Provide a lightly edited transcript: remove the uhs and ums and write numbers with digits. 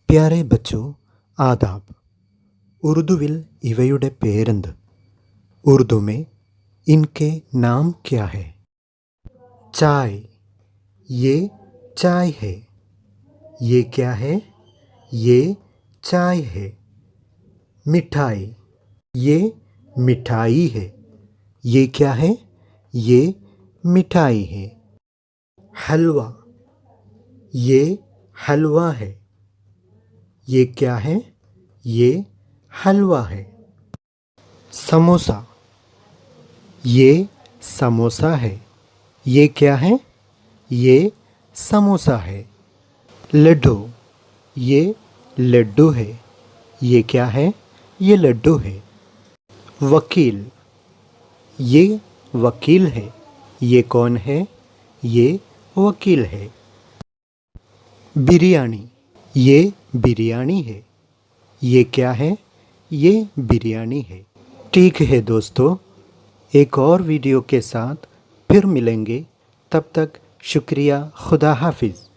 प्यारे बच्चों आदाब। उर्दूविल इवयुडे पेरेंद। उर्दू में इनके नाम क्या है? चाय, ये चाय है। ये क्या है? ये चाय है। मिठाई, ये मिठाई है। ये क्या है? ये मिठाई है। हलवा, ये हलवा है। ये क्या है? ये हलवा है। समोसा, ये समोसा है। ये क्या है? ये समोसा है। लड्डू, ये लड्डू है। ये क्या है? ये लड्डू है। वकील, ये वकील है। ये कौन है? ये वकील है। बिरयानी, ये बिरयानी है। ये क्या है? ये बिरयानी है। ठीक है दोस्तों, एक और वीडियो के साथ फिर मिलेंगे। तब तक शुक्रिया। खुदा हाफिज़।